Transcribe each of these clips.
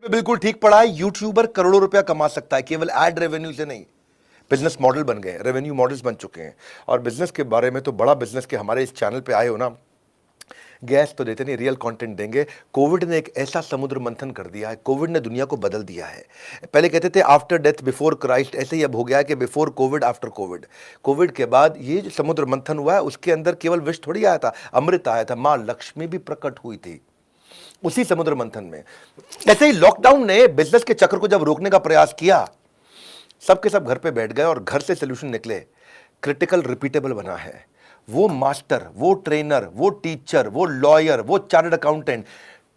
बिल्कुल ठीक पढ़ा है। यूट्यूबर करोड़ों रुपया कमा सकता है केवल एड रेवेन्यू से नहीं। बिजनेस मॉडल बन गए, रेवेन्यू मॉडल्स बन चुके हैं। और बिजनेस के बारे में तो बड़ा बिजनेस के हमारे इस चैनल पे आए हो ना, गैस तो देते नहीं, रियल कंटेंट देंगे। कोविड ने एक ऐसा समुद्र मंथन कर दिया है, कोविड ने दुनिया को बदल दिया है। पहले कहते थे आफ्टर डेथ बिफोर क्राइस्ट, ऐसे ही अब हो गया है कि before Covid after Covid. Covid के बाद ये जो समुद्र मंथन हुआ है उसके अंदर केवल विष थोड़ी आया था, अमृत आया था, मां लक्ष्मी भी प्रकट हुई थी उसी समुद्र मंथन में। ऐसे ही लॉकडाउन ने बिजनेस के चक्र को जब रोकने का प्रयास किया, सबके सब घर पे बैठ गए और घर से सोल्यूशन निकले। क्रिटिकल रिपीटेबल बना है। वो मास्टर, वो ट्रेनर, वो टीचर, वो लॉयर, वो चार्टर्ड अकाउंटेंट,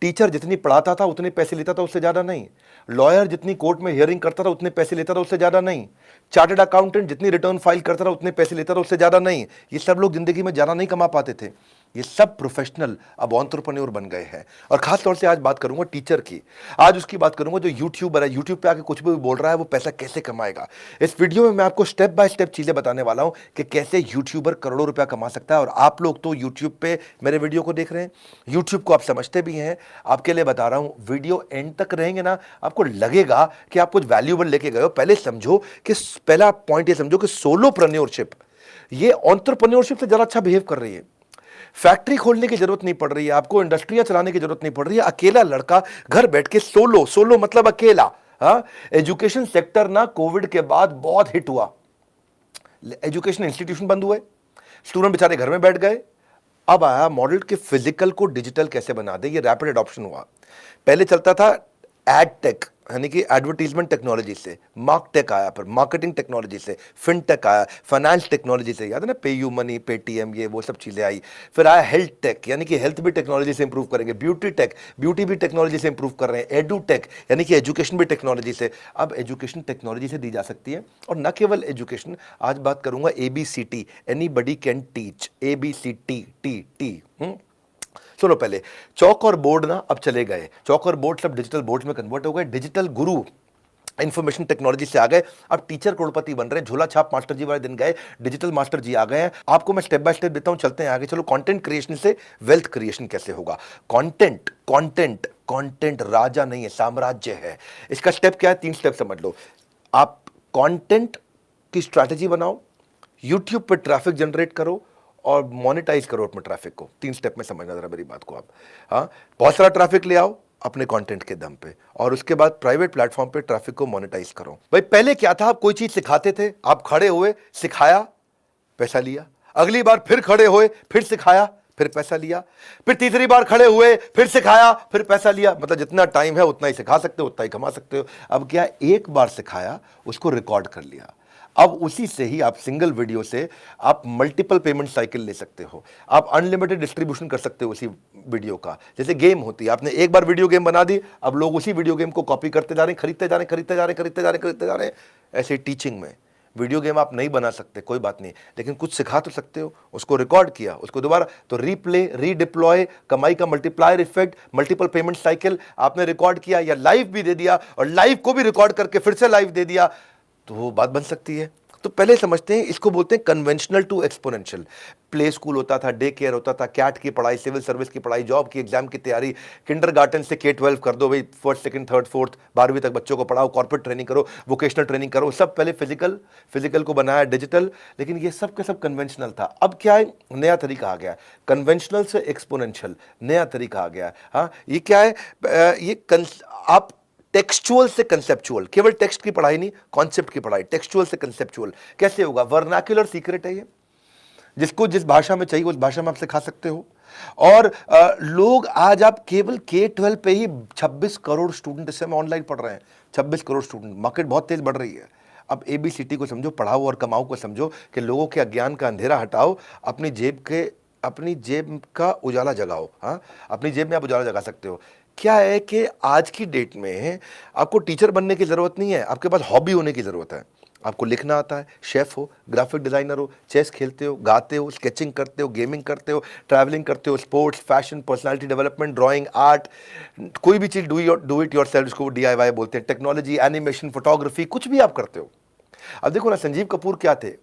टीचर जितनी पढ़ाता था उतने पैसे लेता था, उससे ज्यादा नहीं। लॉयर जितनी कोर्ट में हियरिंग करता था उतने पैसे लेता था, उससे ज्यादा नहीं। चार्टर्ड अकाउंटेंट जितनी रिटर्न फाइल करता था उतने पैसे लेता था, उससे ज्यादा नहीं। ये सब लोग जिंदगी में ज्यादा नहीं कमा पाते थे। ये सब प्रोफेशनल अब एंटरप्रेन्योर बन गए हैं। और खास तौर से आज बात करूंगा टीचर की। आज उसकी बात करूंगा जो यूट्यूबर है, यूट्यूब पे आके कुछ भी बोल रहा है, वो पैसा कैसे कमाएगा। इस वीडियो में मैं आपको स्टेप बाय स्टेप चीजें बताने वाला हूं कि कैसे यूट्यूबर करोड़ों रुपया कमा सकता है। और आप लोग तो यूट्यूब पे मेरे वीडियो को देख रहे हैं, यूट्यूब को आप समझते भी हैं। आपके लिए बता रहा हूं, वीडियो एंड तक रहेंगे ना, आपको लगेगा कि आप कुछ वैल्यूएबल लेके गए हो। पहले समझो कि, पहला पॉइंट ये समझो कि सोलोप्रेन्योरशिप ये एंटरप्रेन्योरशिप से ज्यादा अच्छा बिहेव कर रही है। फैक्ट्री खोलने की जरूरत नहीं पड़ रही है आपको, इंडस्ट्रियां चलाने की जरूरत नहीं पड़ रही है। अकेला लड़का घर बैठ के सोलो, सोलो मतलब अकेला। हाँ, एजुकेशन सेक्टर ना कोविड के बाद बहुत हिट हुआ। एजुकेशन इंस्टीट्यूशन बंद हुए, स्टूडेंट बेचारे घर में बैठ गए। अब आया मॉडल के फिजिकल को डिजिटल कैसे बना दे, ये रैपिड एडॉप्शन हुआ। पहले चलता था एड टेक, यानी कि एडवर्टीजमेंट टेक्नोलॉजी से, मार्क टेक आया, फिर मार्केटिंग टेक्नोलॉजी से, फिनटेक आया, फाइनेंस टेक्नोलॉजी से, याद है ना, पेयू मनी, पेटीएम, ये वो सब चीजें आई। फिर आया हेल्थ टेक, यानी कि हेल्थ भी टेक्नोलॉजी से इंप्रूव करेंगे। ब्यूटी टेक, ब्यूटी भी टेक्नोलॉजी से इंप्रूव कर रहे हैं। एडू टेक, यानी कि एजुकेशन भी टेक्नोलॉजी से। अब एजुकेशन टेक्नोलॉजी से दी जा सकती है। और न केवल एजुकेशन, आज बात करूंगा ABCT, anybody can teach, ABCT, T T. सुनो, पहले चौक और बोर्ड ना अब चले गए, चौक और बोर्ड सब डिजिटल बोर्ड्स में कन्वर्ट हो गए। डिजिटल गुरु इंफॉर्मेशन टेक्नोलॉजी से आ गए, अब टीचर करोड़पति बन रहे हैं। झोला छाप मास्टर जी वाले दिन गए, डिजिटल मास्टर जी आ गए हैं। आपको मैं स्टेप बाय स्टेप देता हूं, चलते हैं आगे। चलो, कंटेंट क्रिएशन से वेल्थ क्रिएशन कैसे होगा। कंटेंट कंटेंट कंटेंट राजा नहीं है, साम्राज्य है। इसका स्टेप क्या है, 3 स्टेप समझ लो। आप कंटेंट की स्ट्रैटेजी बनाओ, यूट्यूब पर ट्रैफिक जनरेट करो और मोनेटाइज करो अपने ट्रैफिक को। 3 स्टेप में समझना जरा मेरी बात को आप। हाँ, बहुत सारा ट्रैफिक ले आओ अपने कंटेंट के दम पे, और उसके बाद प्राइवेट प्लेटफॉर्म पे ट्रैफिक को मोनेटाइज करो। भाई पहले क्या था, आप कोई चीज सिखाते थे, आप खड़े हुए, सिखाया, पैसा लिया। अगली बार फिर खड़े हुए, फिर सिखाया, फिर पैसा लिया। फिर तीसरी बार खड़े हुए, फिर सिखाया, फिर पैसा लिया। मतलब जितना टाइम है उतना ही सिखा सकते हो, उतना ही कमा सकते हो। अब क्या, एक बार सिखाया, उसको रिकॉर्ड कर लिया। अब उसी से ही आप सिंगल वीडियो से आप मल्टीपल पेमेंट साइकिल ले सकते हो। आप अनलिमिटेड डिस्ट्रीब्यूशन कर सकते हो उसी वीडियो का। जैसे गेम होती है, आपने एक बार वीडियो गेम बना दी, अब लोग उसी वीडियो गेम को कॉपी करते जा रहे हैं, खरीदते जा रहे हैं, खरीदते जा रहे हैं, खरीदते जा रहे हैं, खरीदते जा रहे हैं। ऐसे टीचिंग में वीडियो गेम आप नहीं बना सकते, कोई बात नहीं, लेकिन कुछ सिखा तो सकते हो। उसको रिकॉर्ड किया, उसको दोबारा तो रीप्ले, रीडिप्लॉय, कमाई का multiplier effect, multiple payment cycle आपने रिकॉर्ड किया, या लाइव भी दे दिया और लाइव को भी रिकॉर्ड करके फिर से लाइव दे दिया, तो वो बात बन सकती है। तो पहले समझते हैं, इसको बोलते हैं conventional to exponential. Play school होता था, डे केयर होता था, कैट की पढ़ाई, सिविल सर्विस की पढ़ाई, जॉब की, एग्जाम की तैयारी, किंडरगार्टन से K-12 कर दो भाई, 1st, 2nd, 3rd, 4th, 12वीं तक बच्चों को पढ़ाओ, कॉर्पोरेट ट्रेनिंग करो, वोकेशनल ट्रेनिंग करो। सब पहले फिजिकल को बनाया डिजिटल, लेकिन ये सब का सब कन्वेंशनल था। अब क्या है, नया तरीका आ गया, कन्वेंशनल से एक्सपोनेंशियल, नया तरीका आ गया। हाँ, ये क्या है, आप टेक्सचुअल से कंसेप्चुअल, केवल टेक्स्ट की पढ़ाई नहीं, कॉन्सेप्ट की पढ़ाई, टेक्सचुअल से कंसेप्चुअल कैसे होगा। वर्नाक्युलर सीक्रेट है ये, जिसको जिस भाषा में चाहिए उस भाषा में आप सिखा सकते हो। और लोग आज आप केवल K-12 पे ही 26 करोड़ स्टूडेंट इस समय ऑनलाइन पढ़ रहे हैं। 26 करोड़ स्टूडेंट, मार्केट बहुत तेज बढ़ रही है। अब ABCT को समझो, पढ़ाओ और कमाओ को समझो, कि लोगों के अज्ञान का अंधेरा हटाओ, अपनी जेब का उजाला जगाओ। हाँ, अपनी जेब में आप उजाला जगा सकते हो। क्या है कि आज की डेट में आपको टीचर बनने की जरूरत नहीं है, आपके पास हॉबी होने की जरूरत है। आपको लिखना आता है, शेफ हो, ग्राफिक डिजाइनर हो, चेस खेलते हो, गाते हो, स्केचिंग करते हो, गेमिंग करते हो, ट्रैवलिंग करते हो, sports, fashion, personality development, drawing, art, कोई भी चीज डू इट योरसेल्फ, इसको DIY बोलते हैं, टेक्नोलॉजी, एनिमेशन, फोटोग्राफी, कुछ भी आप करते हो। अब देखो ना, संजीव कपूर क्या थे,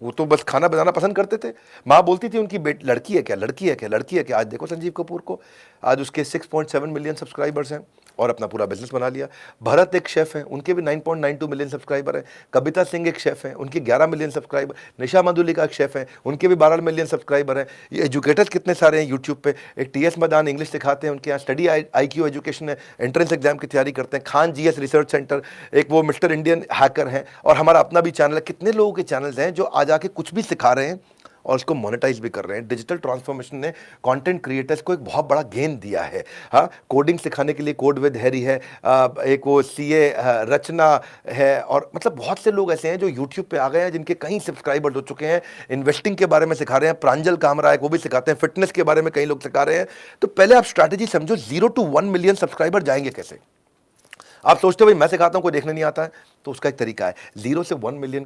वो तो बस खाना बनाना पसंद करते थे। माँ बोलती थी उनकी लड़की है क्या, लड़की है क्या, लड़की है क्या। आज देखो संजीव कपूर को, आज उसके 6.7 मिलियन सब्सक्राइबर्स हैं। और अपना पूरा बिजनेस बना लिया। भरत एक शेफ हैं, उनके भी 9.92 मिलियन सब्सक्राइबर हैं। कविता सिंह एक शेफ हैं, उनके 11 मिलियन सब्सक्राइबर। निशा मधुलिका एक शेफ हैं, उनके भी 12 मिलियन सब्सक्राइबर हैं। ये एजुकेटर्स कितने सारे हैं यूट्यूब पे। एक टीएस मदान इंग्लिश सिखाते हैं, उनके यहाँ स्टडी आईक्यू एजुकेशन है, एंट्रेंस एग्जाम की तैयारी करते हैं। खान जीएस रिसर्च सेंटर, एक वो मिस्टर इंडियन हैकर हैं, और हमारा अपना भी चैनल है। कितने लोगों के चैनल्स हैं जो आज आके कुछ भी सिखा रहे हैं और उसको मोनेटाइज भी कर रहे हैं। डिजिटल ट्रांसफॉर्मेशन ने कंटेंट क्रिएटर्स को एक बहुत बड़ा गेन दिया है। हाँ, कोडिंग सिखाने के लिए कोड विद हैरी है, एक वो सीए रचना है, और मतलब बहुत से लोग ऐसे हैं जो यूट्यूब पे आ गए हैं जिनके कई सब्सक्राइबर्स हो चुके हैं। इन्वेस्टिंग के बारे में सिखा रहे हैं, प्रांजल कामरा है वो भी सिखाते हैं, फिटनेस के बारे में कई लोग सिखा रहे हैं। तो पहले आप स्ट्रैटेजी समझो, 0 to 1 मिलियन सब्सक्राइबर जाएंगे कैसे। आप सोचते हो भाई मैं सिखाता हूं कोई देखने नहीं आता है, तो उसका एक तरीका है 0 से 1 मिलियन